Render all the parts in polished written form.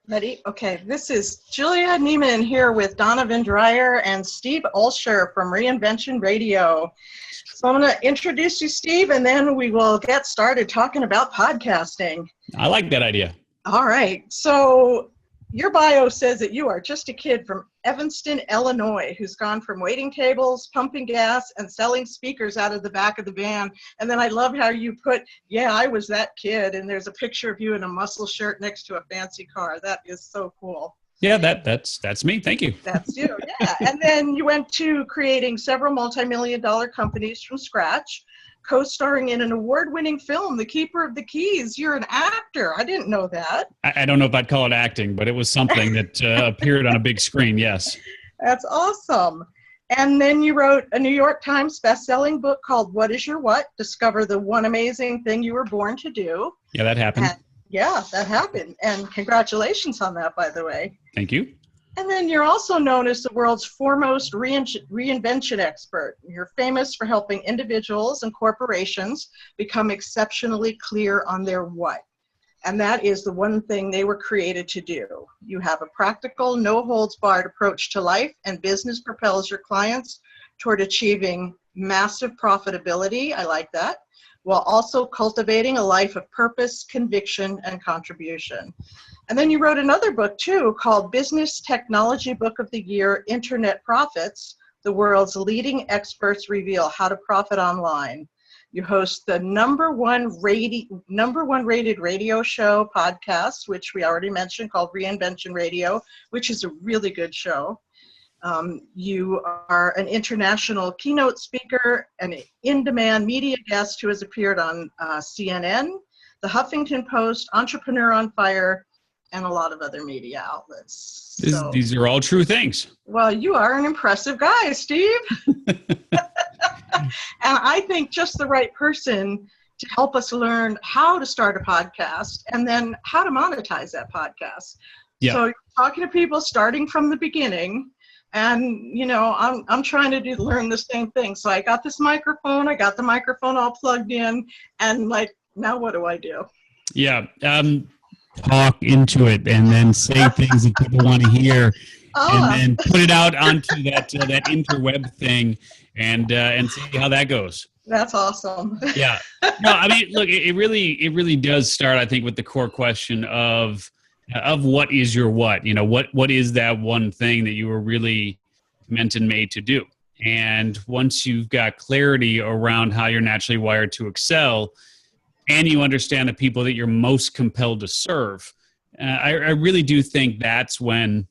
Ready? Okay, this is Julia Neiman here with Donovan Dreyer and Steve Olsher from Reinvention Radio. So I'm going to introduce you, Steve, and then we will get started talking about podcasting. I like that idea. All right. So your bio says that you are just a kid from Evanston, Illinois, who's gone from waiting tables, pumping gas, and selling speakers out of the back of the van. And then I love how you put, yeah, I was that kid. And there's a picture of you in a muscle shirt next to a fancy car. That is so cool. Yeah, that's me. Thank you. That's you, yeah. And then you went to creating several multi-million-dollar companies from scratch, co-starring in an award-winning film, The Keeper of the Keys. You're an actor. I didn't know that. I don't know if I'd call it acting, but it was something that appeared on a big screen, yes. That's awesome. And then you wrote a New York Times best-selling book called What Is Your What? Discover the One Amazing Thing You Were Born to Do. Yeah, that happened. Yeah, that happened. And congratulations on that, by the way. Thank you. And then you're also known as the world's foremost reinvention expert. You're famous for helping individuals and corporations become exceptionally clear on their what. And that is the one thing they were created to do. You have a practical, no-holds-barred approach to life, and business propels your clients toward achieving massive profitability. I like that. While also cultivating a life of purpose, conviction, and contribution. And then you wrote another book too called Business Technology Book of the Year, Internet Profits, the world's leading experts reveal how to profit online. You host the number one rated radio show podcast, which we already mentioned, called Reinvention Radio, which is a really good show. You are an international keynote speaker, an in-demand media guest who has appeared on CNN, The Huffington Post, Entrepreneur on Fire, and a lot of other media outlets. These are all true things. Well, you are an impressive guy, Steve. And I think just the right person to help us learn how to start a podcast and then how to monetize that podcast. Yeah. So you're talking to people starting from the beginning. And, you know, I'm trying to learn the same thing. So I got this microphone, I got the microphone all plugged in, and like, now what do I do? Yeah. Talk into it and then say things that people want to hear and then put it out onto that interweb thing and see how that goes. That's awesome. Yeah. No, I mean, look, it really does start, I think, with the core question of what is your what? You know, what is that one thing that you were really meant and made to do? And once you've got clarity around how you're naturally wired to excel, and you understand the people that you're most compelled to serve, I really do think that's when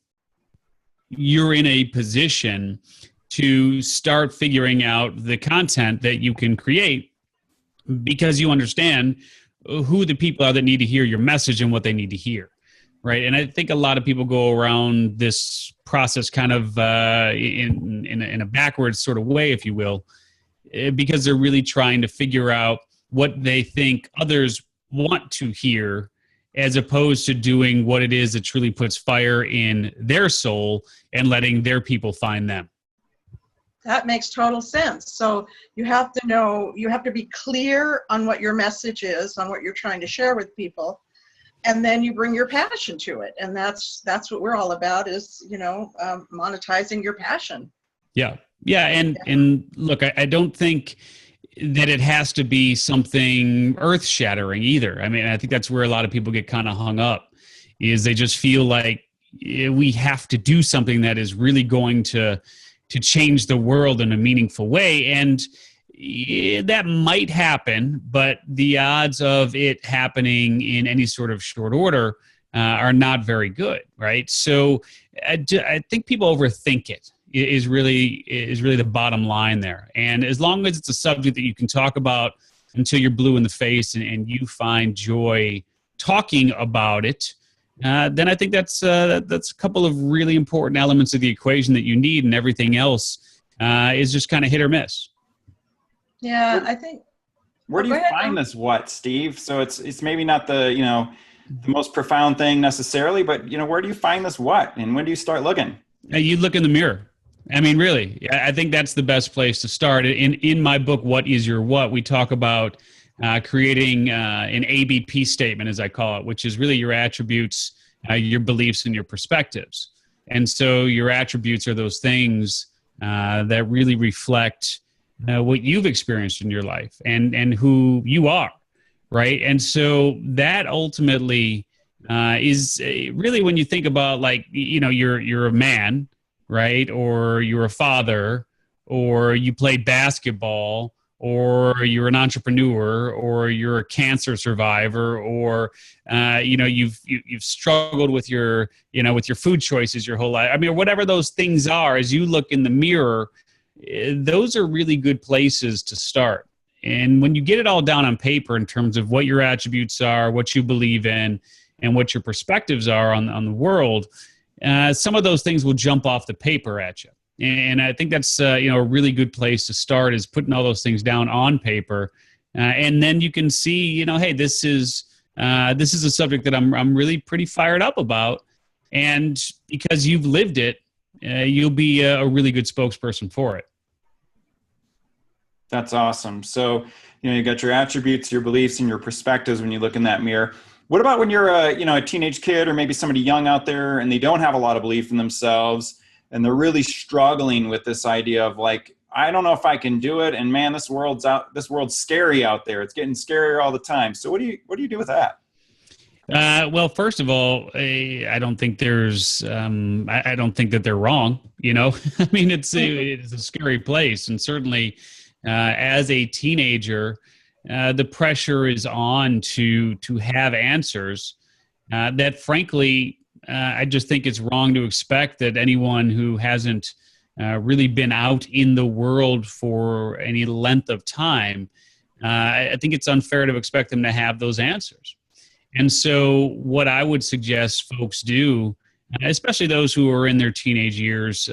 you're in a position to start figuring out the content that you can create, because you understand who the people are that need to hear your message and what they need to hear. Right. And I think a lot of people go around this process kind of in a backwards sort of way, if you will, because they're really trying to figure out what they think others want to hear, as opposed to doing what it is that truly puts fire in their soul and letting their people find them. That makes total sense. So you have to know, you have to be clear on what your message is, on what you're trying to share with people. And then you bring your passion to it. And that's what we're all about is, you know, monetizing your passion. Yeah. Yeah. And look, I don't think that it has to be something earth-shattering either. I mean, I think that's where a lot of people get kind of hung up, is they just feel like we have to do something that is really going to change the world in a meaningful way. And that might happen, but the odds of it happening in any sort of short order are not very good, right? So I think people overthink it. Is really the bottom line there. And as long as it's a subject that you can talk about until you're blue in the face and you find joy talking about it, then I think that's a couple of really important elements of the equation that you need, and everything else is just kind of hit or miss. Yeah, I think. Where do you find this what, Steve? So it's maybe not the most profound thing necessarily, but where do you find this what, and when do you start looking? You look in the mirror. I mean, really, I think that's the best place to start. In my book, What Is Your What, we talk about creating an ABP statement, as I call it, which is really your attributes, your beliefs and your perspectives. And so your attributes are those things that really reflect what you've experienced in your life and who you are, right? And so that ultimately is really, when you think about, like, you know, you're a man, right? Or you're a father, or you played basketball, or you're an entrepreneur, or you're a cancer survivor, or you know, you've struggled with your, you know, with your food choices your whole life. I mean, whatever those things are, as you look in the mirror, those are really good places to start. And when you get it all down on paper in terms of what your attributes are, what you believe in, and what your perspectives are on the world, some of those things will jump off the paper at you. And I think that's you know, a really good place to start, is putting all those things down on paper, and then you can see, you know, hey, this is a subject that I'm really pretty fired up about, and because you've lived it, you'll be a really good spokesperson for it. That's awesome. So, you know, you got your attributes, your beliefs, and your perspectives when you look in that mirror. What about when you're a teenage kid, or maybe somebody young out there, and they don't have a lot of belief in themselves, and they're really struggling with this idea of, like, I don't know if I can do it, and man, this world's scary out there. It's getting scarier all the time. So what do you do with that? Well, first of all, I don't think there's, I don't think that they're wrong. You know, I mean, it's a scary place, and certainly as a teenager, the pressure is on to have answers that, frankly, I just think it's wrong to expect that anyone who hasn't really been out in the world for any length of time, I think it's unfair to expect them to have those answers. And so what I would suggest folks do, especially those who are in their teenage years,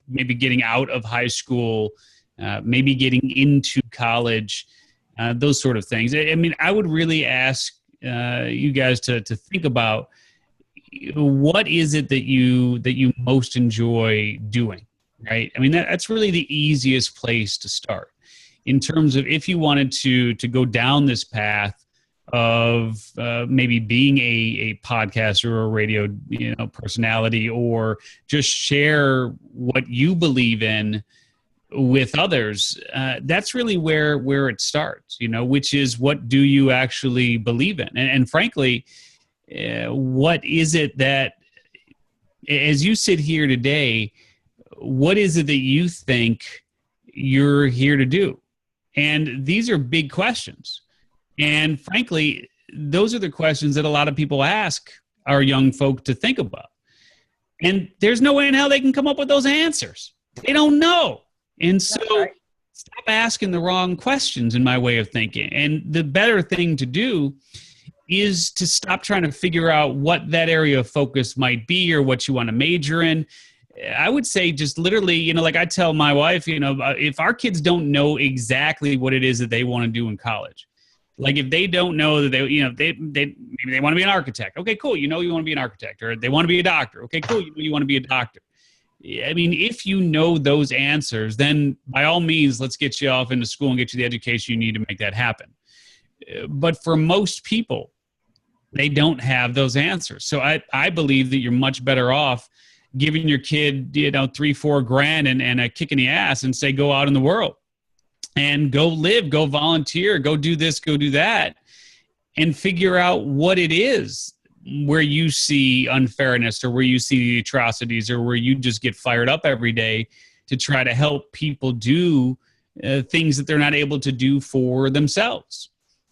maybe getting out of high school, maybe getting into college, those sort of things. I mean, I would really ask you guys to think about, what is it that you most enjoy doing, right? I mean, that's really the easiest place to start in terms of, if you wanted to go down this path of maybe being a podcaster or a radio, you know, personality, or just share what you believe in with others. That's really where it starts, you know, which is, what do you actually believe in? And frankly, what is it that, as you sit here today, what is it that you think you're here to do? And these are big questions. And frankly, those are the questions that a lot of people ask our young folk to think about. And there's no way in hell they can come up with those answers. They don't know. And so stop asking the wrong questions, in my way of thinking. And the better thing to do is to stop trying to figure out what that area of focus might be, or what you want to major in. I would say, just literally, you know, like I tell my wife, you know, if our kids don't know exactly what it is that they want to do in college, like if they don't know that maybe they want to be an architect. Okay, cool. You know, you want to be an architect. Or they want to be a doctor. Okay, cool. You know, you want to be a doctor. I mean, if you know those answers, then by all means, let's get you off into school and get you the education you need to make that happen. But for most people, they don't have those answers. So I believe that you're much better off giving your kid, you know, $3-4 grand and a kick in the ass, and say, go out in the world and go live, go volunteer, go do this, go do that, and figure out what it is where you see unfairness, or where you see the atrocities, or where you just get fired up every day to try to help people do things that they're not able to do for themselves.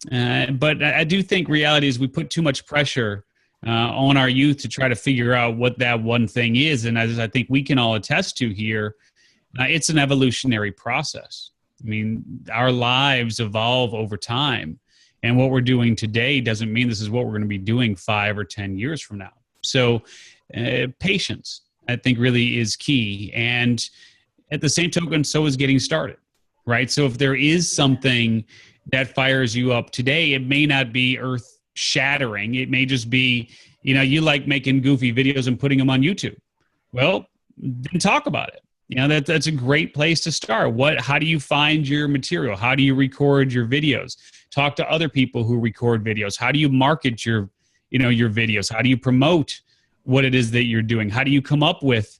But I do think reality is, we put too much pressure on our youth to try to figure out what that one thing is. And as I think we can all attest to here, it's an evolutionary process. I mean, our lives evolve over time. And what we're doing today doesn't mean this is what we're going to be doing 5 or 10 years from now. So patience, I think, really is key. And at the same token, so is getting started, right? So if there is something that fires you up today, it may not be earth shattering. It may just be, you know, you like making goofy videos and putting them on YouTube. Well, then talk about it. You know, that's a great place to start. How do you find your material? How do you record your videos? Talk to other people who record videos. How do you market your your videos? How do you promote what it is that you're doing? How do you come up with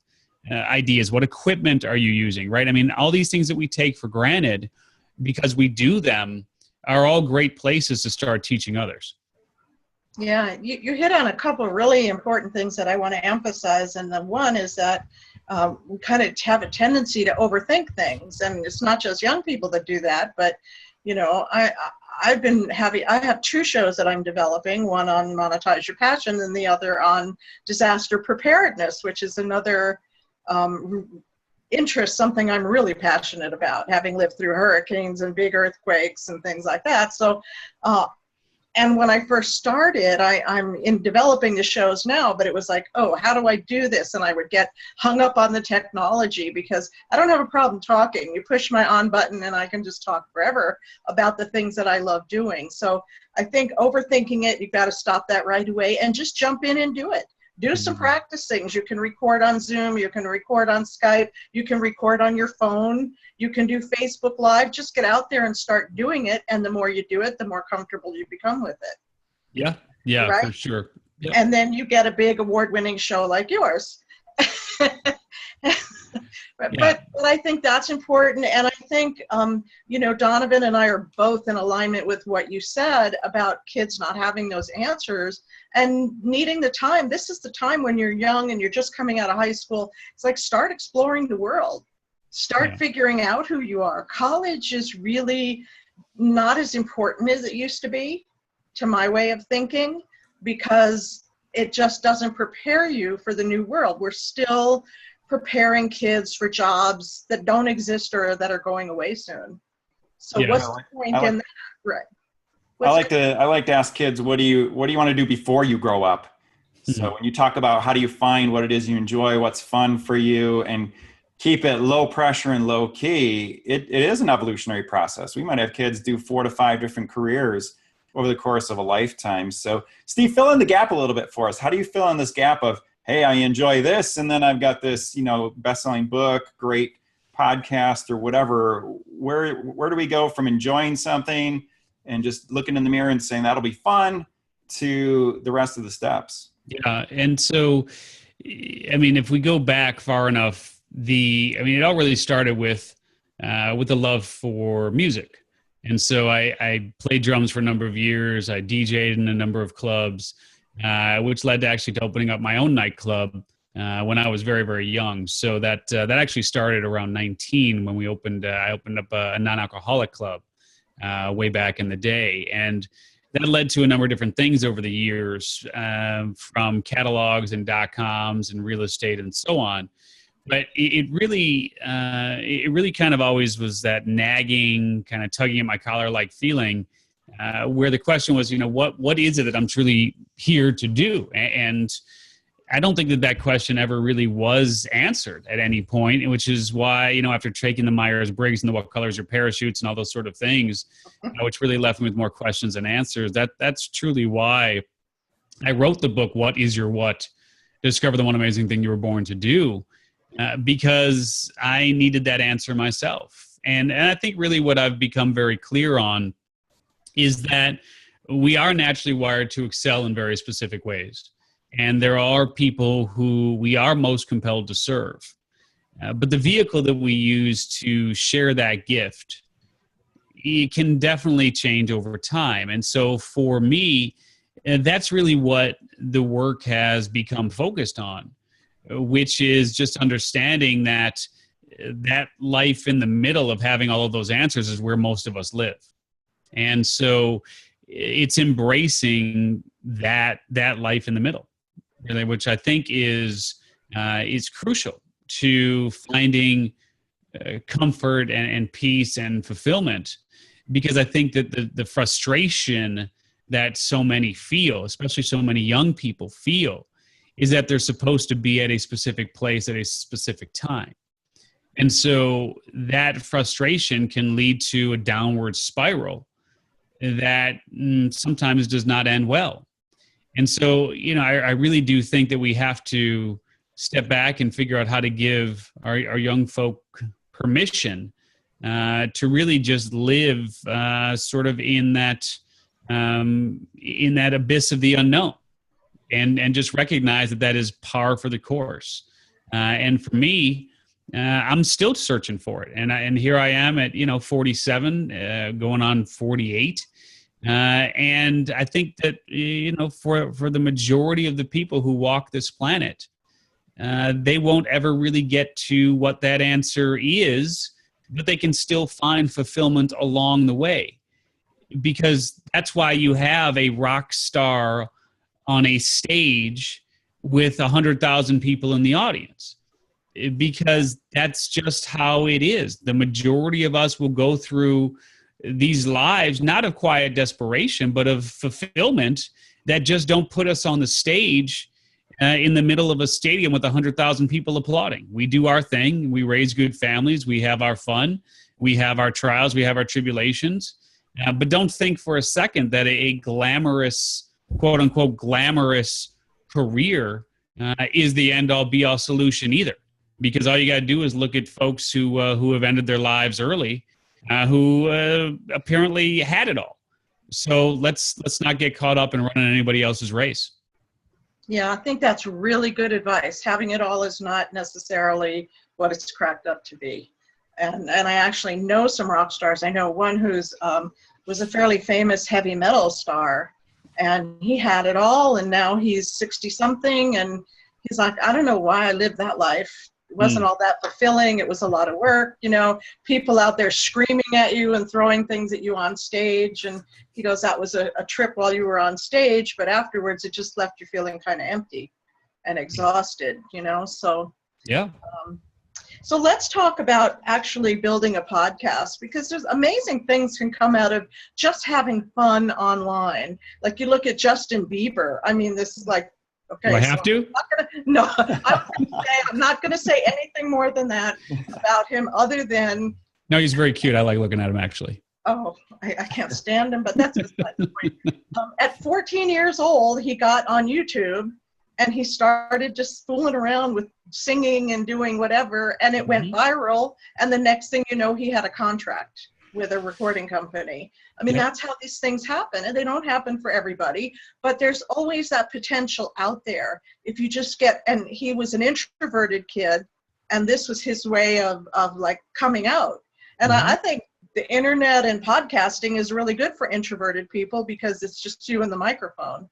ideas? What equipment are you using, right? I mean, all these things that we take for granted because we do them are all great places to start teaching others. Yeah, you hit on a couple of really important things that I want to emphasize. And the one is that we kind of have a tendency to overthink things. And it's not just young people that do that, but, I have 2 shows that I'm developing, one on Monetize Your Passion and the other on disaster preparedness, which is another interest, something I'm really passionate about, having lived through hurricanes and big earthquakes and things like that. So, and when I first started, I'm in developing the shows now, but it was like, oh, how do I do this? And I would get hung up on the technology because I don't have a problem talking. You push my on button and I can just talk forever about the things that I love doing. So I think overthinking it, you've got to stop that right away and just jump in and do it. Do some practice things. You can record on Zoom, you can record on Skype, you can record on your phone, you can do Facebook Live. Just get out there and start doing it. And the more you do it, the more comfortable you become with it. Yeah, right? For sure. Yep. And then you get a big award-winning show like yours. But I think that's important. And I think, Donovan and I are both in alignment with what you said about kids not having those answers and needing the time. This is the time when you're young and you're just coming out of high school. It's like, start exploring the world. Start figuring out who you are. College is really not as important as it used to be, to my way of thinking, because it just doesn't prepare you for the new world. We're still preparing kids for jobs that don't exist or that are going away soon. So what's the point in that? Right. I like to ask kids, what do you want to do before you grow up? So when you talk about how do you find what it is you enjoy, what's fun for you, and keep it low pressure and low key, it is an evolutionary process. We might have kids do 4 to 5 different careers over the course of a lifetime. So Steve, fill in the gap a little bit for us. How do you fill in this gap of, hey, I enjoy this, and then I've got this, best-selling book, great podcast, or whatever. Where do we go from enjoying something and just looking in the mirror and saying that'll be fun to the rest of the steps? Yeah, and so, I mean, if we go back far enough, it all really started with the love for music. And so I played drums for a number of years. I DJ'd in a number of clubs, which led to opening up my own nightclub when I was very, very young. So that actually started around 19 when I opened up a non-alcoholic club way back in the day. And that led to a number of different things over the years, from catalogs and .coms and real estate and so on. But it really kind of always was that nagging, kind of tugging at my collar like feeling, where the question was, what is it that I'm truly here to do? And I don't think that question ever really was answered at any point, which is why, after taking the Myers-Briggs and the what colors your parachutes and all those sort of things, which really left me with more questions than answers, that's truly why I wrote the book, What is Your What? Discover the One Amazing Thing You Were Born to Do. Because I needed that answer myself. And I think really what I've become very clear on is that we are naturally wired to excel in very specific ways. And there are people who we are most compelled to serve. But the vehicle that we use to share that gift, it can definitely change over time. And so for me, that's really what the work has become focused on, which is just understanding that life in the middle of having all of those answers is where most of us live. And so it's embracing that life in the middle, really, which I think is crucial to finding comfort and peace and fulfillment, because I think that the frustration that so many feel, especially so many young people feel, is that they're supposed to be at a specific place at a specific time. And so that frustration can lead to a downward spiral that sometimes does not end well. And so, I really do think that we have to step back and figure out how to give our young folk permission to really just live sort of in that abyss of the unknown. and just recognize that that is par for the course. And for me, I'm still searching for it. And here I am at, 47, going on 48. And I think that, for the majority of the people who walk this planet, they won't ever really get to what that answer is, but they can still find fulfillment along the way. Because that's why you have a rock star on a stage with 100,000 people in the audience. Because that's just how it is. The majority of us will go through these lives, not of quiet desperation, but of fulfillment that just don't put us on the stage in the middle of a stadium with 100,000 people applauding. We do our thing. We raise good families. We have our fun. We have our trials. We have our tribulations. But don't think for a second that a glamorous, quote unquote, glamorous career is the end all be all solution either. Because all you got to do is look at folks who have ended their lives early, who apparently had it all. So let's not get caught up in running anybody else's race. Yeah, I think that's really good advice. Having it all is not necessarily what it's cracked up to be. And I actually know some rock stars. I know one who's was a fairly famous heavy metal star, and he had it all, and now he's 60-something, and he's like, I don't know why I lived that life. It wasn't all that fulfilling. It was a lot of work, people out there screaming at you and throwing things at you on stage. And he goes, that was a trip while you were on stage, but afterwards it just left you feeling kind of empty and exhausted, so. Yeah. So let's talk about actually building a podcast, because there's amazing things can come out of just having fun online. Like you look at Justin Bieber. I mean, this is like, okay. Do I have to? I'm not going to say anything more than that about him other than. No, he's very cute. I like looking at him, actually. Oh, I can't stand him, but that's beside the point. At 14 years old, he got on YouTube and he started just fooling around with singing and doing whatever, and it went viral. And the next thing you know, he had a contract with a recording company. I mean, that's how these things happen, and they don't happen for everybody, but there's always that potential out there. If you just and he was an introverted kid, and this was his way of like coming out. And I think the internet and podcasting is really good for introverted people because it's just you and the microphone.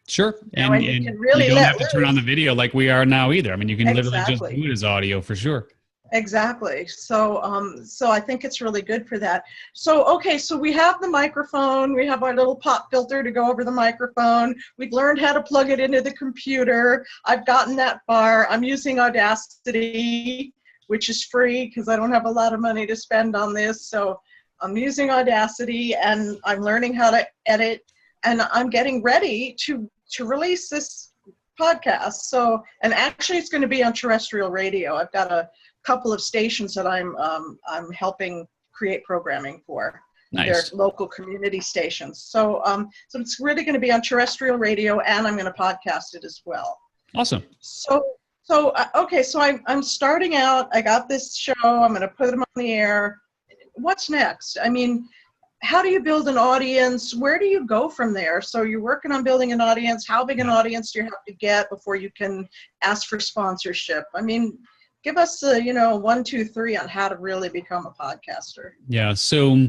Sure. And you can really you don't have to turn on the video like we are now either. I mean, you can literally just do it as audio for sure. Exactly. So I think it's really good for that. So, okay, so we have the microphone, we have our little pop filter to go over the microphone. We've learned how to plug it into the computer. I've gotten that far. I'm using Audacity, which is free because I don't have a lot of money to spend on this. So I'm using Audacity and I'm learning how to edit, and I'm getting ready to release this podcast. So, and actually it's going to be on terrestrial radio. I've got a couple of stations that I'm helping create programming for. Nice. They're local community stations. So it's really going to be on terrestrial radio, and I'm going to podcast it as well. Awesome. So I'm starting out. I got this show. I'm going to put them on the air. What's next? I mean, how do you build an audience? Where do you go from there? So you're working on building an audience. How big an audience do you have to get before you can ask for sponsorship? I mean, give us 1, 2, 3 on how to really become a podcaster. Yeah. So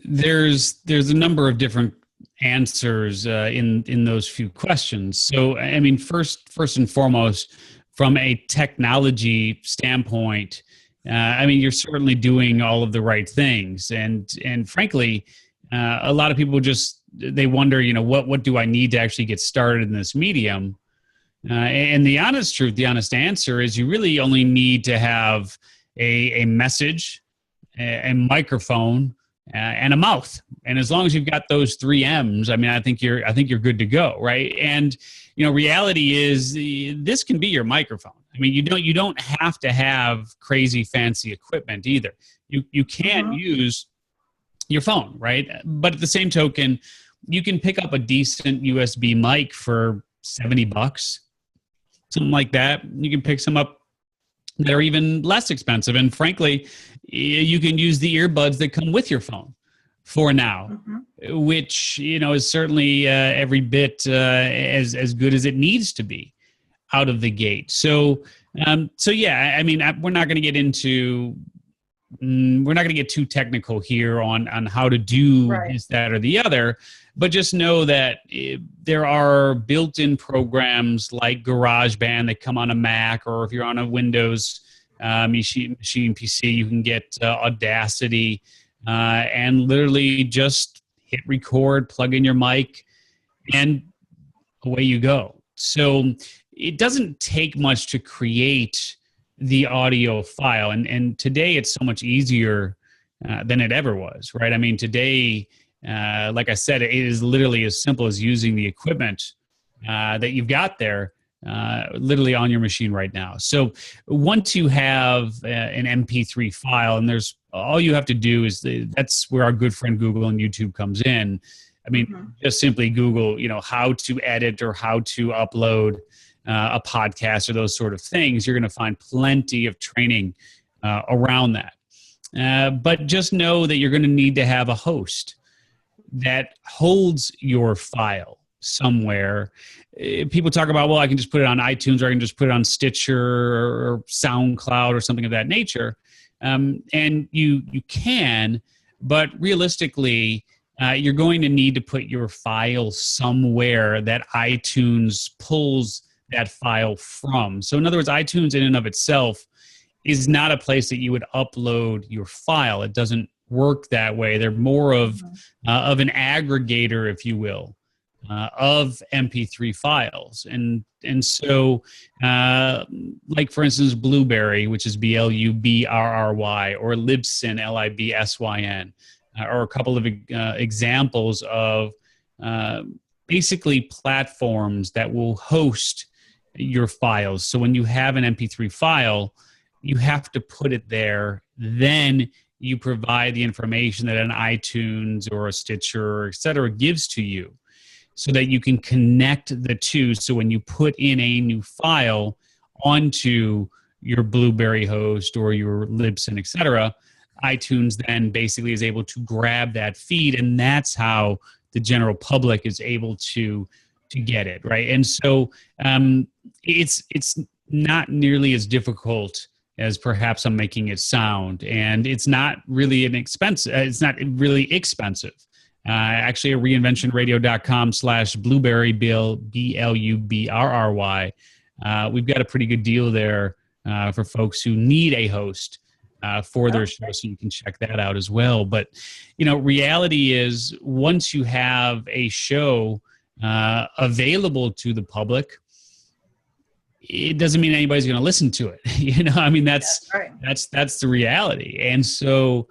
there's a number of different answers in those few questions. So, I mean, first and foremost, from a technology standpoint, I mean, you're certainly doing all of the right things. And frankly, a lot of people they wonder, what do I need to actually get started in this medium? And the honest truth, the honest answer is you really only need to have a message, a microphone, and a mouth. And as long as you've got those 3 M's, I mean, I think you're good to go, right? And reality is this can be your microphone. I mean, you don't have to have crazy fancy equipment either. You can use your phone, right? But at the same token, you can pick up a decent USB mic for $70, something like that. You can pick some up that are even less expensive. And frankly, you can use the earbuds that come with your phone for now. which, is certainly every bit as good as it needs to be out of the gate. So yeah, I mean, we're not going to get into, we're not going to get too technical here on how to do this, that, or the other, but just know that there are built-in programs like GarageBand that come on a Mac, or if you're on a Windows machine PC, you can get Audacity, and literally just hit record, plug in your mic, and away you go. So it doesn't take much to create the audio file. And today it's so much easier than it ever was, right? I mean, today, like I said, it is literally as simple as using the equipment that you've got there literally on your machine right now. So once you have an MP3 file, and there's all you have to do is that's where our good friend Google and YouTube comes in. I mean, just simply Google, how to edit or how to upload a podcast or those sort of things. You're going to find plenty of training around that. But just know that you're going to need to have a host that holds your file somewhere. People talk about, well, I can just put it on iTunes, or I can just put it on Stitcher or SoundCloud or something of that nature. And you can, but realistically, you're going to need to put your file somewhere that iTunes pulls that file from. So in other words, iTunes in and of itself is not a place that you would upload your file. It doesn't work that way. They're more of an aggregator, if you will, of MP3 files. And so, like for instance, Blueberry, which is Blubrry, or Libsyn, Libsyn, or a couple of examples of basically platforms that will host your files. So when you have an MP3 file, you have to put it there. Then you provide the information that an iTunes or a Stitcher, or et cetera, gives to you, so that you can connect the two. So when you put in a new file onto your Blueberry host or your Libsyn, et cetera, iTunes then basically is able to grab that feed, and that's how the general public is able to get it, right? And so it's not nearly as difficult as perhaps I'm making it sound, and it's not really it's not really expensive. Actually, at reinventionradio.com/blueberry, Blubrry, we've got a pretty good deal there for folks who need a host for their show, so you can check that out as well. But reality is, once you have a show available to the public, it doesn't mean anybody's going to listen to it. I mean, that's the reality. And so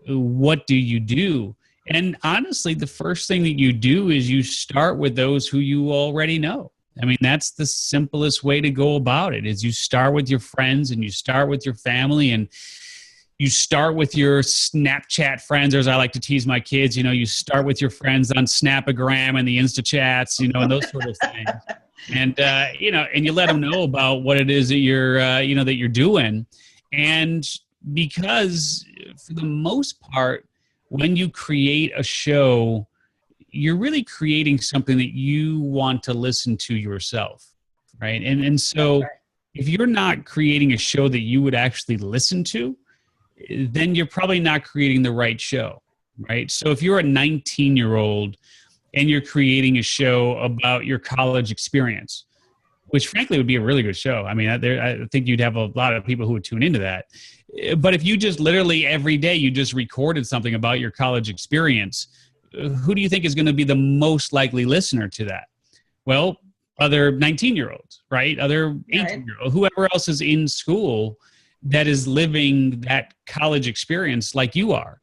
what do you do? And honestly, the first thing that you do is you start with those who you already know. I mean, that's the simplest way to go about it, is you start with your friends, and you start with your family, and you start with your Snapchat friends, or as I like to tease my kids, you start with your friends on Snapagram and the Instachats, and those sort of things. And, and you let them know about what it is that you're doing. And because for the most part, when you create a show, you're really creating something that you want to listen to yourself, right? And so if you're not creating a show that you would actually listen to, then you're probably not creating the right show, right? So if you're a 19-year-old and you're creating a show about your college experience, which frankly would be a really good show. I mean, I think you'd have a lot of people who would tune into that. But if you just literally every day you just recorded something about your college experience, who do you think is going to be the most likely listener to that? Well, other 19-year-olds, right? Other 18-year-olds, whoever else is in school that is living that college experience like you are.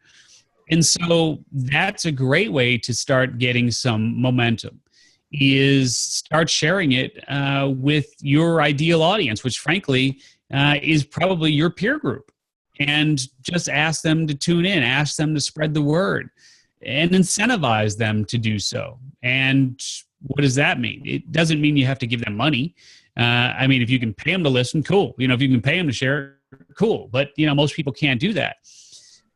And so that's a great way to start getting some momentum, is start sharing it with your ideal audience, which frankly is probably your peer group. And just ask them to tune in, ask them to spread the word, and incentivize them to do so. And what does that mean? It doesn't mean you have to give them money. I mean, if you can pay them to listen, cool. If you can pay them to share, cool. But, most people can't do that.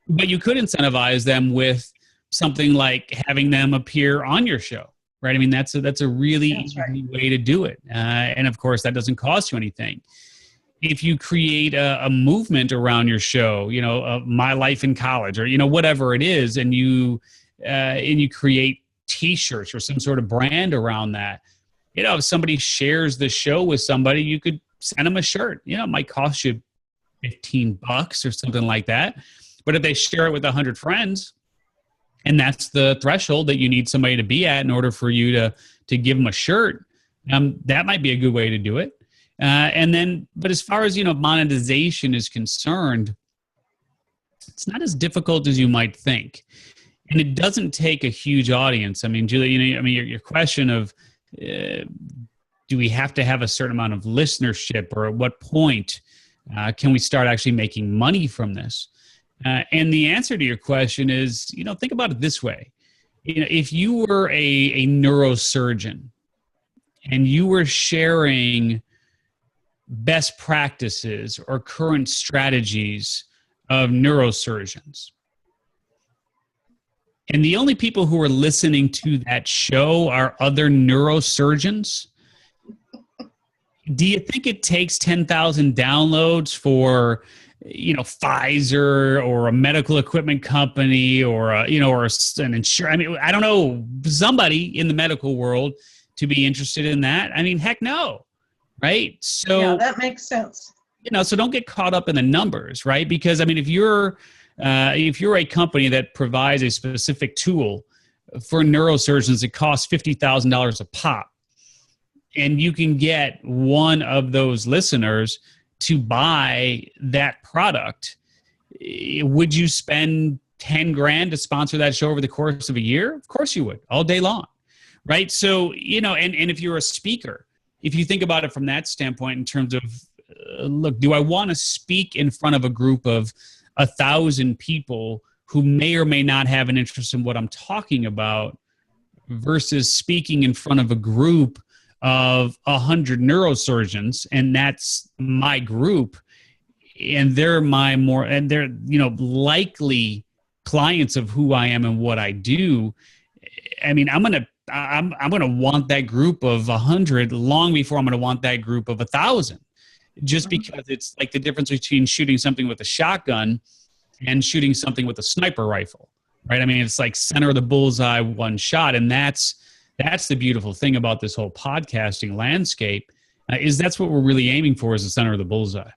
But you could incentivize them with something like having them appear on your show, right? I mean, that's a really easy way to do it. And of course, that doesn't cost you anything. If you create a movement around your show, My Life in College, or, whatever it is, and you create T-shirts or some sort of brand around that, if somebody shares the show with somebody, you could send them a shirt. It might cost you $15 or something like that. But if they share it with 100 friends, and that's the threshold that you need somebody to be at in order for you to give them a shirt, that might be a good way to do it. But as far as, monetization is concerned, it's not as difficult as you might think. And it doesn't take a huge audience. I mean, Julie, your question of, do we have to have a certain amount of listenership, or at what point can we start actually making money from this? And the answer to your question is, think about it this way. If you were a neurosurgeon and you were sharing best practices or current strategies of neurosurgeons, and the only people who are listening to that show are other neurosurgeons, do you think it takes 10,000 downloads for, Pfizer or a medical equipment company or an insurance? I mean, I don't know, somebody in the medical world to be interested in that? I mean, heck no, right? So yeah, that makes sense. So don't get caught up in the numbers, right? Because I mean, if you're a company that provides a specific tool for neurosurgeons, it costs $50,000 a pop, and you can get one of those listeners to buy that product, would you spend 10 grand to sponsor that show over the course of a year? Of course you would, all day long, right? So, and if you're a speaker, if you think about it from that standpoint in terms of, look, do I want to speak in front of a group of 1,000 people who may or may not have an interest in what I'm talking about, versus speaking in front of a group of 100 neurosurgeons, and that's my group, and they're likely clients of who I am and what I do. I mean, I'm gonna want that group of 100 long before I'm gonna want that group of 1,000, just because it's like the difference between shooting something with a shotgun and shooting something with a sniper rifle, right? I mean, it's like center of the bullseye, one shot, and that's the beautiful thing about this whole podcasting landscape, is that's what we're really aiming for, is the center of the bullseye.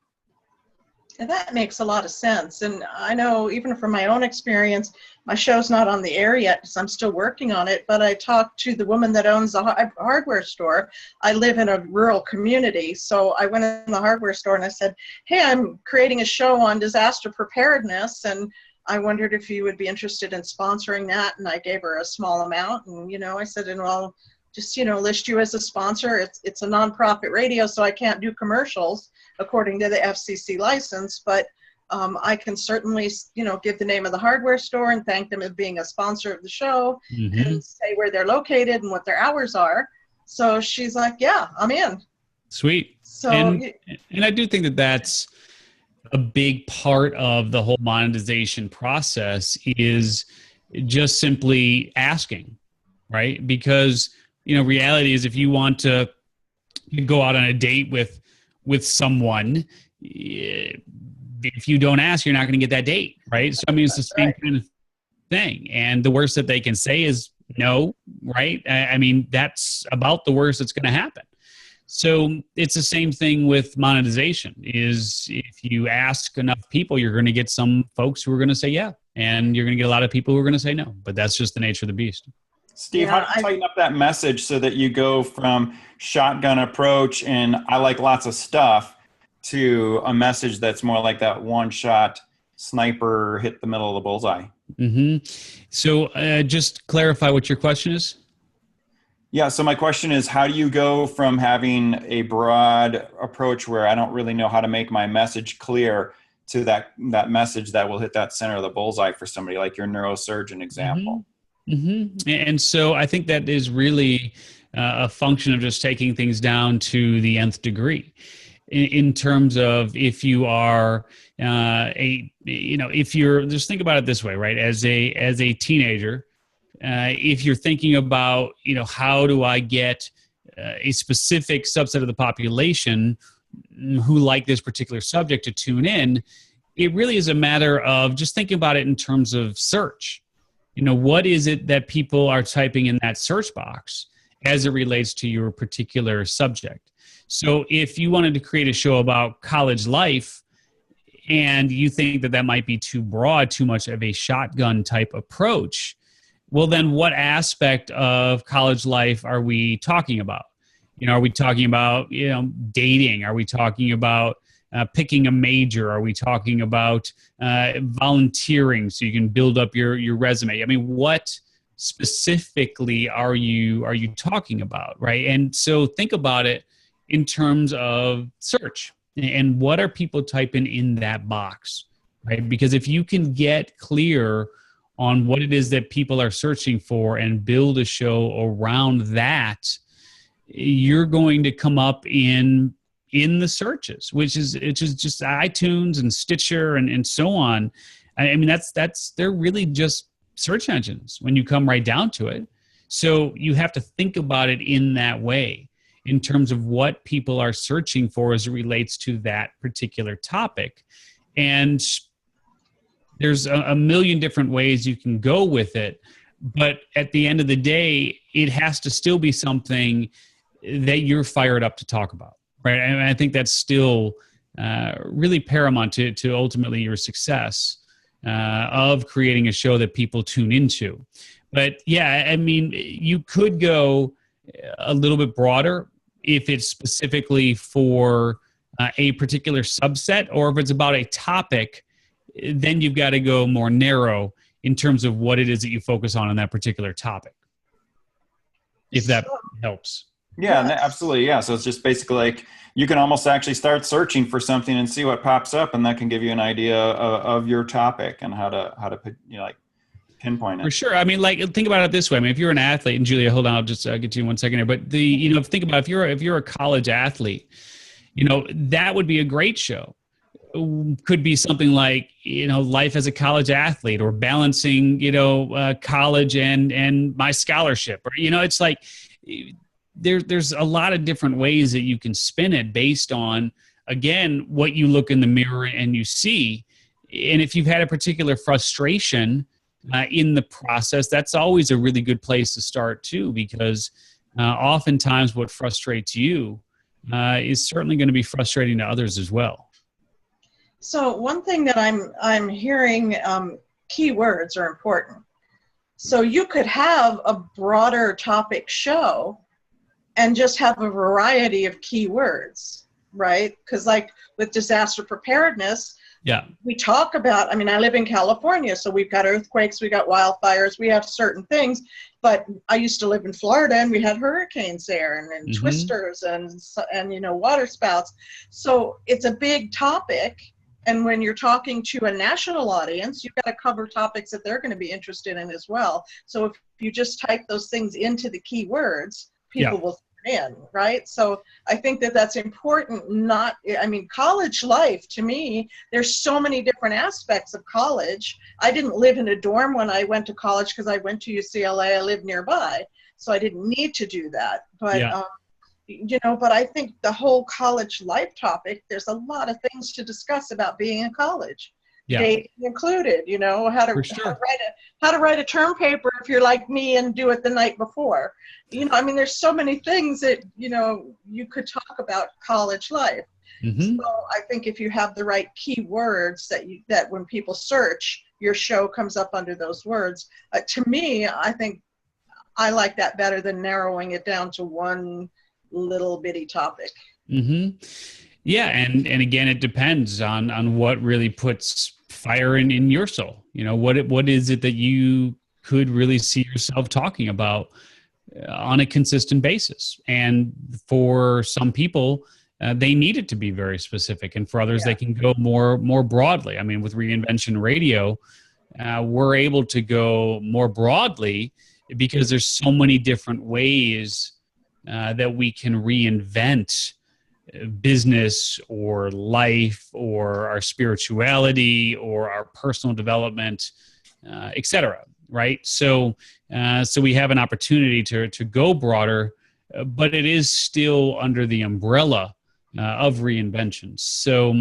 And that makes a lot of sense. And I know even from my own experience, my show's not on the air yet because I'm still working on it, but I talked to the woman that owns the hardware store. I live in a rural community, so I went in the hardware store and I said, hey, I'm creating a show on disaster preparedness, and I wondered if you would be interested in sponsoring that. And I gave her a small amount. And, I said, and I'll just, list you as a sponsor. It's a nonprofit radio, so I can't do commercials according to the FCC license. But I can certainly, give the name of the hardware store and thank them as being a sponsor of the show, and say where they're located and what their hours are. So she's like, yeah, I'm in. Sweet. So, and I do think that that's a big part of the whole monetization process, is just simply asking, right? Because, reality is, if you want to go out on a date with someone, if you don't ask, you're not going to get that date, right? So, I mean, it's the same kind of thing. And the worst that they can say is no, right? I mean, that's about the worst that's going to happen. So it's the same thing with monetization, is if you ask enough people, you're going to get some folks who are going to say yeah, and you're going to get a lot of people who are going to say no. But that's just the nature of the beast. Steve, how do you tighten up that message so that you go from shotgun approach and I like lots of stuff to a message that's more like that one-shot sniper hit the middle of the bullseye? So just clarify what your question is. Yeah, so my question is, how do you go from having a broad approach where I don't really know how to make my message clear to that message that will hit that center of the bullseye for somebody, like your neurosurgeon example? And so I think that is really a function of just taking things down to the nth degree. in terms of if you are if you're, just think about it this way, right? As a teenager, if you're thinking about, how do I get a specific subset of the population who like this particular subject to tune in, it really is a matter of just thinking about it in terms of search. What is it that people are typing in that search box as it relates to your particular subject? So if you wanted to create a show about college life and you think that might be too broad, too much of a shotgun type approach, well, then what aspect of college life are we talking about? Are we talking about, dating? Are we talking about picking a major? Are we talking about volunteering so you can build up your resume? I mean, what specifically are you talking about, right? And so think about it in terms of search and what are people typing in that box, right? Because if you can get clear on what it is that people are searching for and build a show around that, you're going to come up in the searches, which is just iTunes and Stitcher and so on. I mean, they're really just search engines when you come right down to it. So you have to think about it in that way, in terms of what people are searching for as it relates to that particular topic. And there's a million different ways you can go with it. But at the end of the day, it has to still be something that you're fired up to talk about, right? And I think that's still really paramount to ultimately your success of creating a show that people tune into. But yeah, I mean, you could go a little bit broader if it's specifically for a particular subset, or if it's about a topic, then you've got to go more narrow in terms of what it is that you focus on in that particular topic, if that helps. Yeah, absolutely. Yeah. So it's just basically like you can almost actually start searching for something and see what pops up, and that can give you an idea of your topic and how to put, pinpoint it. For sure. I mean, think about it this way. I mean, if you're an athlete, and Julia, hold on, I'll just get to you in 1 second here. But think about if you're a college athlete, that would be a great show. Could be something like, life as a college athlete, or balancing, college and my scholarship, or, it's like there's a lot of different ways that you can spin it based on, again, what you look in the mirror and you see. And if you've had a particular frustration in the process, that's always a really good place to start too, because oftentimes what frustrates you is certainly going to be frustrating to others as well. So one thing that I'm hearing, keywords are important. So you could have a broader topic show and just have a variety of keywords, right? Because like with disaster preparedness, yeah, we talk about, I live in California, so we've got earthquakes, we got wildfires, we have certain things, but I used to live in Florida and we had hurricanes there and twisters and water spouts. So it's a big topic. And when you're talking to a national audience, you've got to cover topics that they're going to be interested in as well. So if you just type those things into the keywords, people will in, right? So I think that's important. College life, to me, there's so many different aspects of college. I didn't live in a dorm when I went to college because I went to UCLA. I lived nearby, so I didn't need to do that. But but I think the whole college life topic, there's a lot of things to discuss about being in college. Dating included, how to write a term paper if you're like me and do it the night before. There's so many things that, you could talk about college life. So I think if you have the right keywords that when people search, your show comes up under those words. To me, I think I like that better than narrowing it down to one little bitty topic. Yeah, and again, it depends on what really puts fire in your soul. What is it that you could really see yourself talking about on a consistent basis? And for some people, they need it to be very specific, and for others, they can go more broadly. With Reinvention Radio, we're able to go more broadly because there's so many different ways that we can reinvent business or life or our spirituality or our personal development, etc. Right? So we have an opportunity to go broader, but it is still under the umbrella of reinvention. So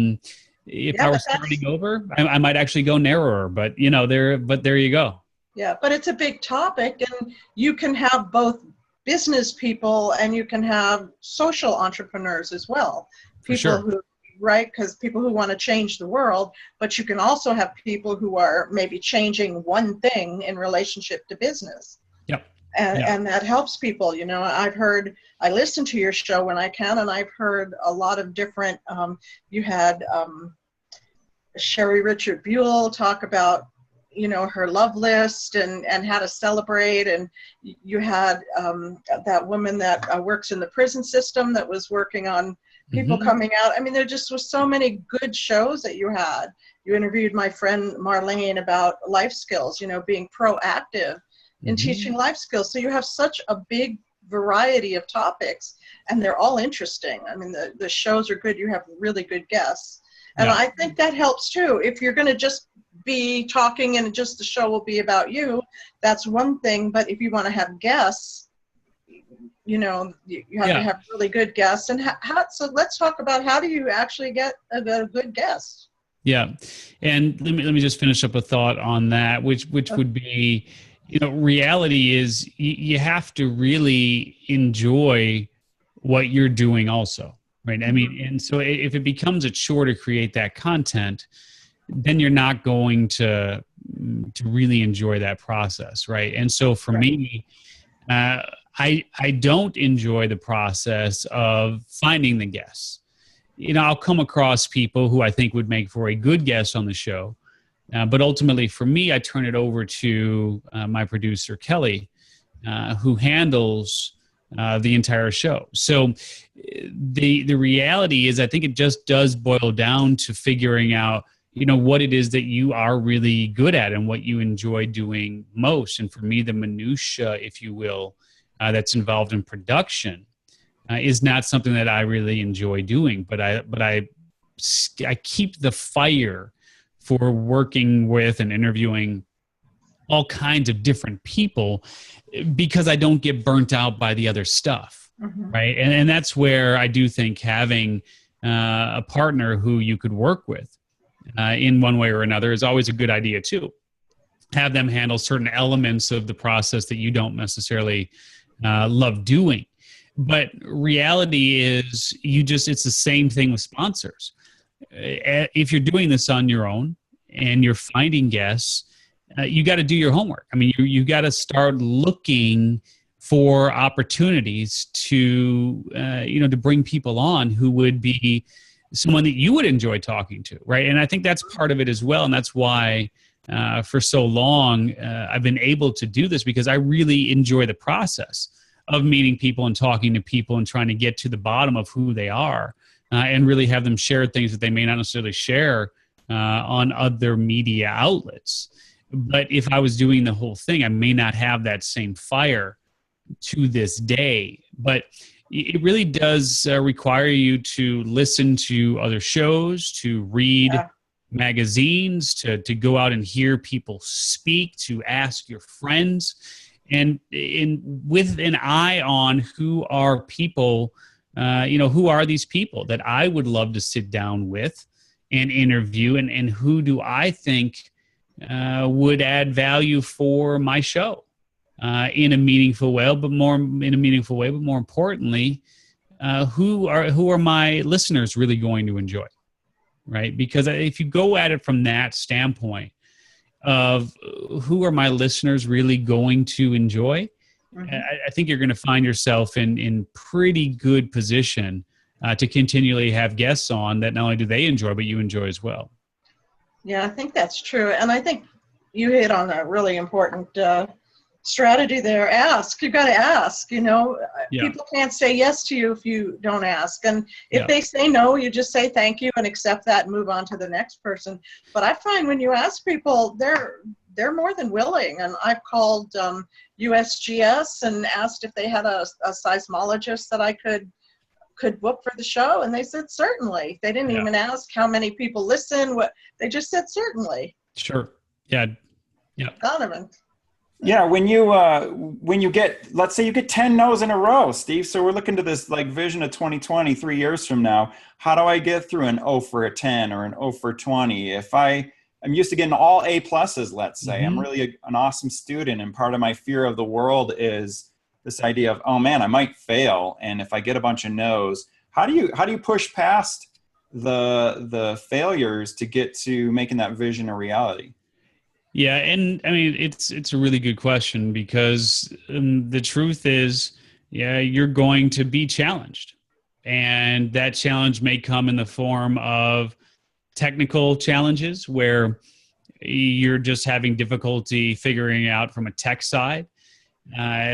if I were starting over, I might actually go narrower, but there you go. Yeah, but it's a big topic, and you can have both business people and you can have social entrepreneurs as well. People who, right, because people who want to change the world, but you can also have people who are maybe changing one thing in relationship to business. Yep. And that helps people. I listen to your show when I can, and I've heard a lot of different, you had Sherry Richard Buell talk about her love list and how to celebrate. And you had that woman that works in the prison system that was working on people coming out. I mean, there just was so many good shows that you had. You interviewed my friend Marlene about life skills, being proactive in teaching life skills. So you have such a big variety of topics, and they're all interesting. I mean, the shows are good. You have really good guests. And I think that helps too. If you're going to just be talking and just the show will be about you, that's one thing. But if you want to have guests, you have to have really good guests. And so let's talk about, how do you actually get a good guest? Yeah. And let me just finish up a thought on that, which would be, reality is you have to really enjoy what you're doing also. Right. I mean, and so if it becomes a chore to create that content, then you're not going to really enjoy that process. Right. And so for me, I don't enjoy the process of finding the guests. I'll come across people who I think would make for a good guest on the show. But ultimately for me, I turn it over to my producer, Kelly, who handles the entire show. So the reality is, I think it just does boil down to figuring out, what it is that you are really good at and what you enjoy doing most. And for me, the minutia, if you will, that's involved in production is not something that I really enjoy doing. But I keep the fire for working with and interviewing all kinds of different people, because I don't get burnt out by the other stuff, right? And that's where I do think having a partner who you could work with in one way or another is always a good idea too. Have them handle certain elements of the process that you don't necessarily love doing. But reality is, it's the same thing with sponsors. If you're doing this on your own and you're finding guests, you got to do your homework. I mean, you got to start looking for opportunities to, to bring people on who would be someone that you would enjoy talking to, right? And I think that's part of it as well. And that's why for so long I've been able to do this, because I really enjoy the process of meeting people and talking to people and trying to get to the bottom of who they are and really have them share things that they may not necessarily share on other media outlets. But if I was doing the whole thing, I may not have that same fire to this day. But it really does require you to listen to other shows, to read magazines, to go out and hear people speak, to ask your friends, and with an eye on who are people, who are these people that I would love to sit down with and interview, and who do I think would add value for my show in a meaningful way, but more importantly, who are my listeners really going to enjoy, right? Because if you go at it from that standpoint of who are my listeners really going to enjoy, I think you're going to find yourself in pretty good position to continually have guests on that not only do they enjoy, but you enjoy as well. Yeah, I think that's true. And I think you hit on a really important strategy there. Ask. You got to ask. People can't say yes to you if you don't ask. And if they say no, you just say thank you and accept that and move on to the next person. But I find when you ask people, they're more than willing. And I've called USGS and asked if they had a seismologist that I could could book for the show? And they said, certainly. They didn't even ask how many people listen. They just said, certainly. Sure. Yeah. Yeah. Donovan. Yeah, when you get, let's say you get 10 no's in a row, Steve. So we're looking to this like vision of 2020, 3 years from now. How do I get through an O for a 10 or an O for 20? If I'm used to getting all A pluses, let's say, I'm really an awesome student, and part of my fear of the world is this idea of, oh man, I might fail, and if I get a bunch of no's, how do you push past the failures to get to making that vision a reality? Yeah, and I mean, it's a really good question, because the truth is, yeah, you're going to be challenged, and that challenge may come in the form of technical challenges where you're just having difficulty figuring out from a tech side.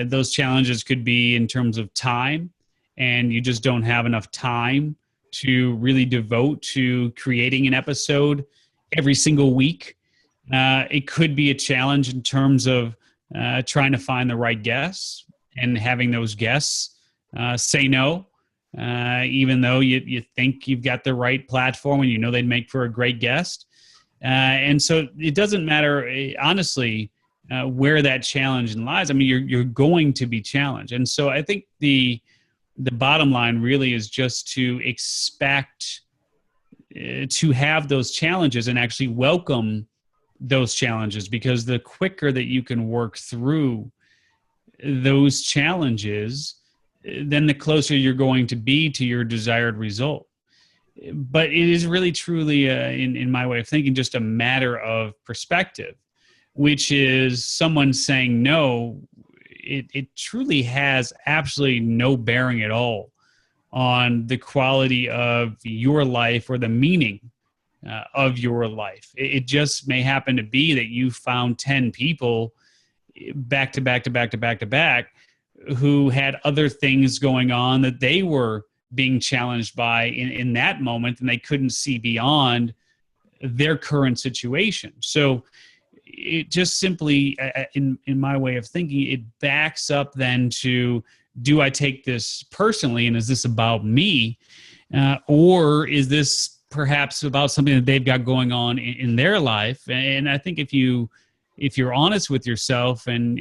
Those challenges could be in terms of time, and you just don't have enough time to really devote to creating an episode every single week. It could be a challenge in terms of trying to find the right guests and having those guests say no, even though you think you've got the right platform and you know they'd make for a great guest. And so it doesn't matter, honestly, where that challenge lies. I mean, you're going to be challenged. And so I think the bottom line really is just to expect to have those challenges and actually welcome those challenges, because the quicker that you can work through those challenges, then the closer you're going to be to your desired result. But it is really truly, in my way of thinking, just a matter of perspective, which is someone saying no. It truly has absolutely no bearing at all on the quality of your life or the meaning of your life. It just may happen to be that you found 10 people back to back who had other things going on that they were being challenged by in that moment, and they couldn't see beyond their current situation. So it just simply, in my way of thinking, it backs up then to, do I take this personally, and is this about me, or is this perhaps about something that they've got going on in their life? And I think if you're honest with yourself, and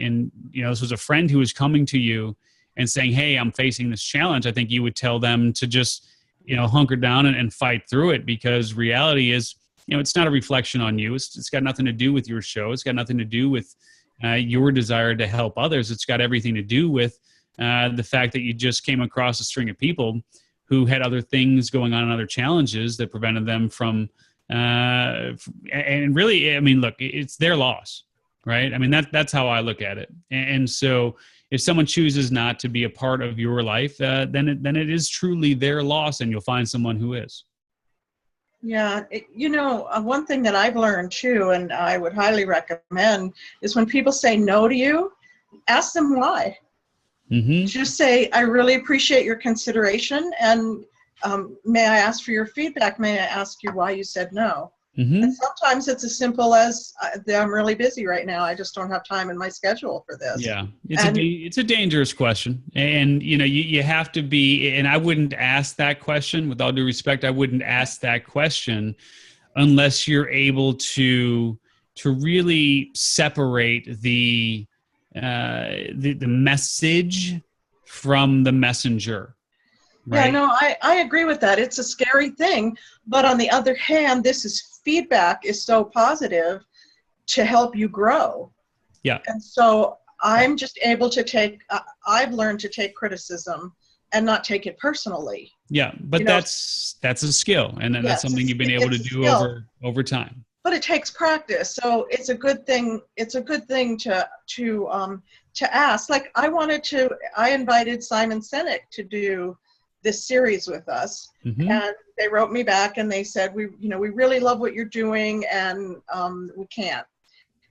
you know, this was a friend who was coming to you and saying, hey, I'm facing this challenge, I think you would tell them to just, you know, hunker down and fight through it, because reality is, you know, it's not a reflection on you. It's got nothing to do with your show. It's got nothing to do with your desire to help others. It's got everything to do with the fact that you just came across a string of people who had other things going on and other challenges that prevented them from, and really, I mean, look, it's their loss, right? I mean, that's how I look at it. And so if someone chooses not to be a part of your life, then it is truly their loss, and you'll find someone who is. Yeah, you know, one thing that I've learned too, and I would highly recommend, is when people say no to you, ask them why. Mm-hmm. Just say, I really appreciate your consideration, and may I ask for your feedback? May I ask you why you said no? Mm-hmm. And sometimes it's as simple as, I'm really busy right now. I just don't have time in my schedule for this. Yeah, it's a dangerous question. And, you know, you have to be, and I wouldn't ask that question, with all due respect, I wouldn't ask that question unless you're able to really separate the message from the messenger. Right? Yeah, no, I agree with that. It's a scary thing. But on the other hand, feedback is so positive to help you grow. Yeah. And so I'm just able to I've learned to take criticism and not take it personally. Yeah, but that's a skill, and that's something you've been able to do over time. But it takes practice, so it's a good thing. It's a good thing to ask. Like I invited Simon Sinek to do this series with us, mm-hmm. and they wrote me back and they said, we really love what you're doing, and we can't.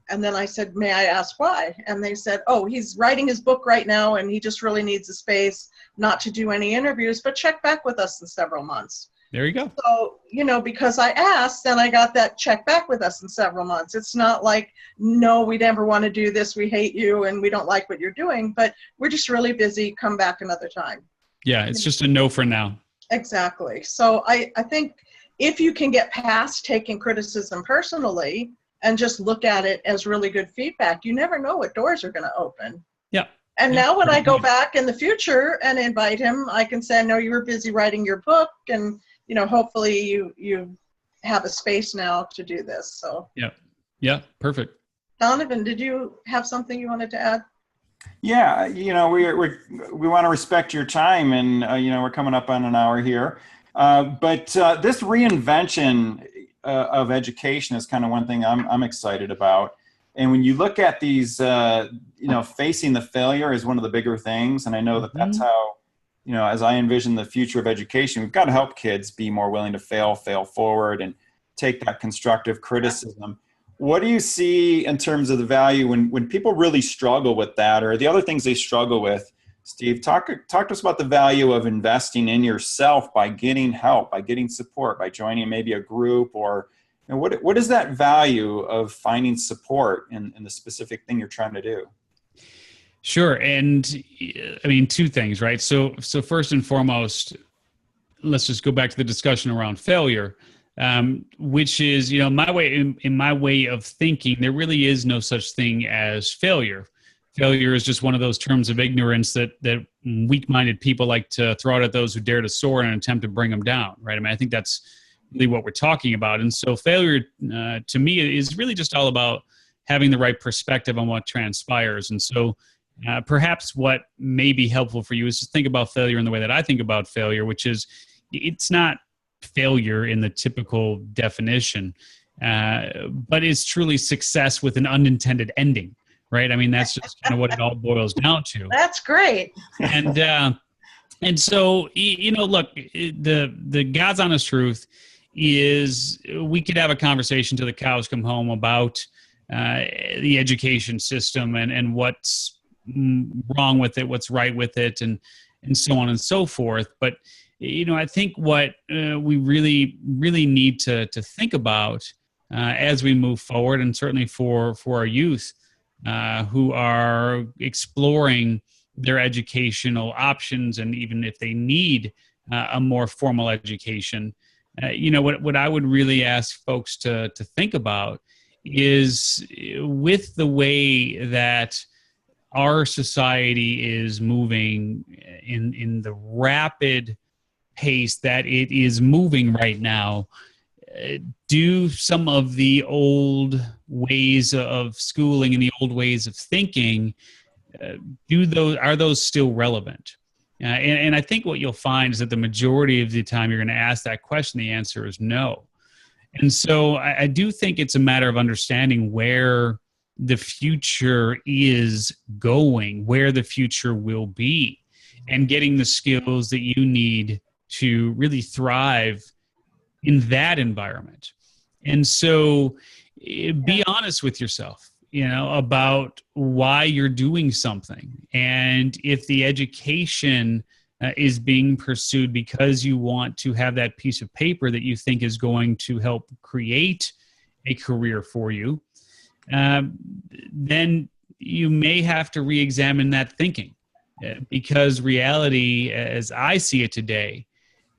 And then I said, may I ask why? And they said, oh, he's writing his book right now, and he just really needs a space not to do any interviews, but check back with us in several months. There you go. So, you know, because I asked, then I got that check back with us in several months. It's not like, no, we never want to do this, we hate you, and we don't like what you're doing, but we're just really busy, come back another time. Yeah, it's just a no for now. Exactly. So I think if you can get past taking criticism personally and just look at it as really good feedback, you never know what doors are going to open. Yeah. And Yeah. now when I go back in the future and invite him, I can say, I know you were busy writing your book, and, you know, hopefully you have a space now to do this. So Yeah. Yeah. Perfect. Donovan, did you have something you wanted to add? Yeah, you know, we want to respect your time, and you know, we're coming up on an hour here. But this reinvention of education is kind of one thing I'm excited about. And when you look at these, you know, facing the failure is one of the bigger things. And I know that that's how, you know, as I envision the future of education, we've got to help kids be more willing to fail forward, and take that constructive criticism. What do you see in terms of the value when people really struggle with that, or the other things they struggle with? Steve, talk to us about the value of investing in yourself by getting help, by getting support, by joining maybe a group, or you know, what is that value of finding support in the specific thing you're trying to do? Sure. And I mean, two things, right? So first and foremost, let's just go back to the discussion around failure. Which is, you know, my way in my way of thinking, there really is no such thing as failure. Failure is just one of those terms of ignorance that weak-minded people like to throw out at those who dare to soar in an attempt to bring them down, right? I mean, I think that's really what we're talking about. And so failure, to me, is really just all about having the right perspective on what transpires. And so perhaps what may be helpful for you is to think about failure in the way that I think about failure, which is it's not failure in the typical definition, but is truly success with an unintended ending, right? I mean, that's just kind of what it all boils down to. That's great. And so, you know, look, the God's honest truth is we could have a conversation till the cows come home about the education system and what's wrong with it, what's right with it, and so on and so forth. But you know, I think what we really need to think about as we move forward, and certainly for our youth who are exploring their educational options, and even if they need a more formal education, you know, what I would really ask folks to think about is, with the way that our society is moving in the rapid pace that it is moving right now, do some of the old ways of schooling and the old ways of thinking, are those still relevant? And I think what you'll find is that the majority of the time you're going to ask that question, the answer is no. And so I do think it's a matter of understanding where the future is going, where the future will be, and getting the skills that you need to really thrive in that environment. And so be honest with yourself, you know, about why you're doing something. And if the education is being pursued because you want to have that piece of paper that you think is going to help create a career for you, then you may have to re-examine that thinking, because reality, as I see it today,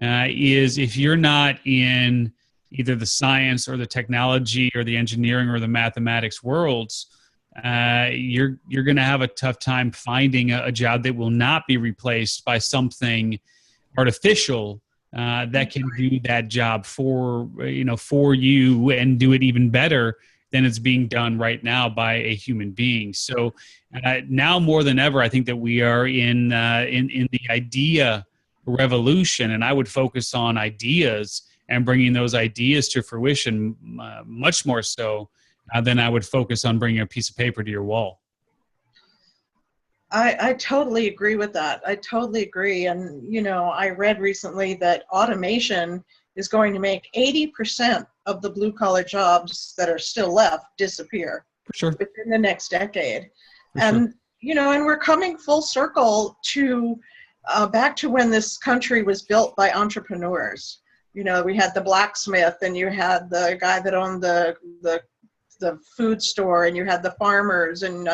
is if you're not in either the science or the technology or the engineering or the mathematics worlds, you're going to have a tough time finding a job that will not be replaced by something artificial that can do that job for you and do it even better than it's being done right now by a human being. So now more than ever, I think that we are in the idea revolution, and I would focus on ideas and bringing those ideas to fruition much more so than I would focus on bringing a piece of paper to your wall. I totally agree with that. I totally agree. And, you know, I read recently that automation is going to make 80% of the blue collar jobs that are still left disappear. For sure. Within the next decade. For and, sure. You know, and we're coming full circle to back to when this country was built by entrepreneurs. You know, we had the blacksmith, and you had the guy that owned the the food store, and you had the farmers, and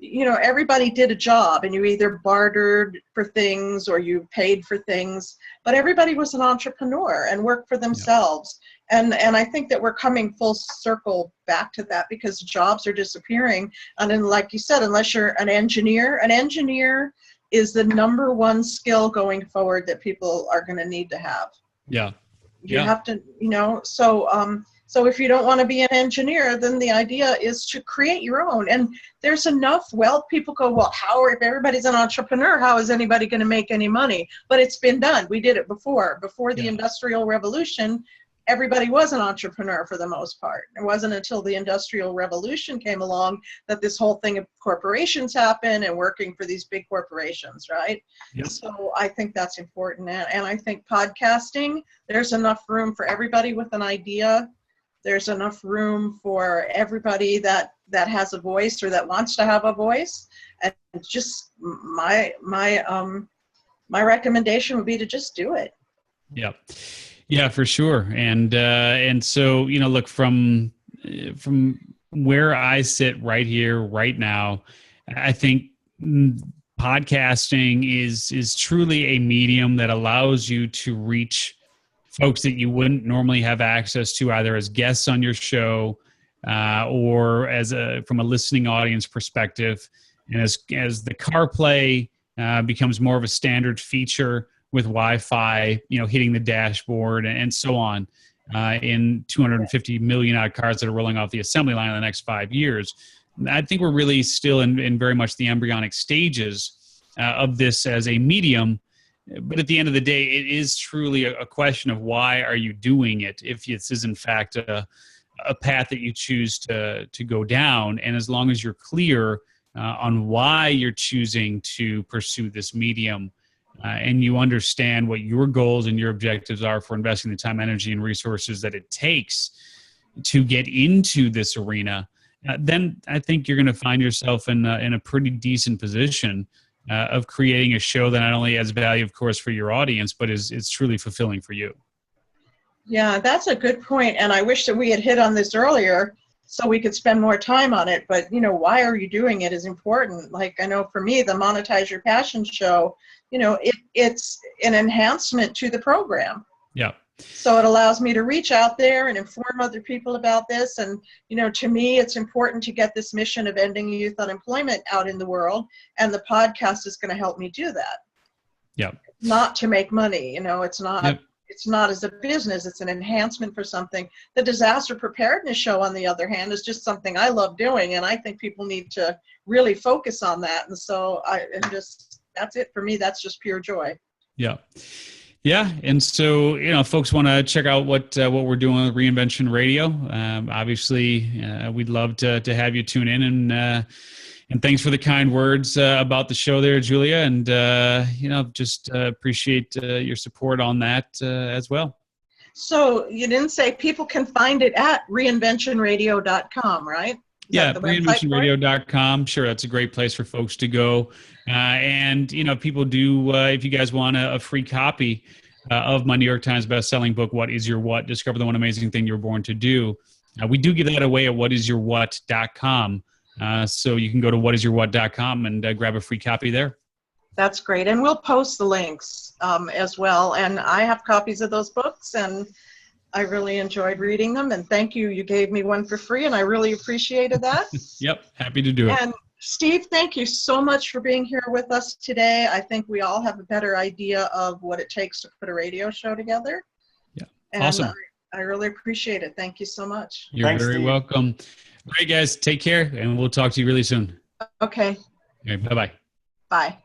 everybody did a job, and you either bartered for things or you paid for things, but everybody was an entrepreneur and worked for themselves. And I think that we're coming full circle back to that, because jobs are disappearing. And then, like you said, unless you're an engineer is the number one skill going forward that people are going to need to have. Yeah. You have to, so if you don't want to be an engineer, then the idea is to create your own. And there's enough wealth. People go, well, if everybody's an entrepreneur, how is anybody going to make any money? But it's been done. We did it before the Industrial Revolution. Everybody was an entrepreneur for the most part. It wasn't until the Industrial Revolution came along that this whole thing of corporations happened and working for these big corporations, right? Yep. So I think that's important. And I think podcasting, there's enough room for everybody with an idea. There's enough room for everybody that has a voice or that wants to have a voice. And just my recommendation would be to just do it. Yep. Yeah, for sure. And so, look, from where I sit right here, right now, I think podcasting is truly a medium that allows you to reach folks that you wouldn't normally have access to, either as guests on your show or from a listening audience perspective. And as the CarPlay becomes more of a standard feature with Wi-Fi, hitting the dashboard and so on, in 250 million odd cars that are rolling off the assembly line in the next 5 years. I think we're really still in very much the embryonic stages of this as a medium. But at the end of the day, it is truly a question of why are you doing it, if this is in fact a path that you choose to go down. And as long as you're clear on why you're choosing to pursue this medium, and you understand what your goals and your objectives are for investing the time, energy, and resources that it takes to get into this arena, then I think you're going to find yourself in a pretty decent position of creating a show that not only adds value, of course, for your audience, but is truly fulfilling for you. Yeah, that's a good point. And I wish that we had hit on this earlier so we could spend more time on it. But, why are you doing it is important. Like, I know for me, the Monetize Your Passion show, it's an enhancement to the program. Yeah. So it allows me to reach out there and inform other people about this. And, to me, it's important to get this mission of ending youth unemployment out in the world. And the podcast is going to help me do that. Yeah. Not to make money. It's not. Yep. It's not as a business, it's an enhancement for something. The disaster preparedness show, on the other hand, is just something I love doing, and I think people need to really focus on that. And so that's it for me. That's just pure joy. Yeah. Yeah. And so, folks want to check out what we're doing with Reinvention Radio. Obviously, we'd love to have you tune in, and thanks for the kind words about the show there, Julia. And, just appreciate your support on that as well. So you didn't say people can find it at reinventionradio.com, right? Yeah, reinventionradio.com. Sure, that's a great place for folks to go. And, people do, if you guys want a free copy of my New York Times bestselling book, What Is Your What? Discover the One Amazing Thing You're Born to Do. We do give that away at whatisyourwhat.com. So you can go to whatisyourwhat.com and grab a free copy there. That's great. And we'll post the links as well. And I have copies of those books, and I really enjoyed reading them. And thank you. You gave me one for free, and I really appreciated that. Yep. Happy to do it. And Steve, thank you so much for being here with us today. I think we all have a better idea of what it takes to put a radio show together. Yeah. And awesome. I really appreciate it. Thank you so much. You're very welcome. All right, guys, take care, and we'll talk to you really soon. Okay. Bye-bye. Bye.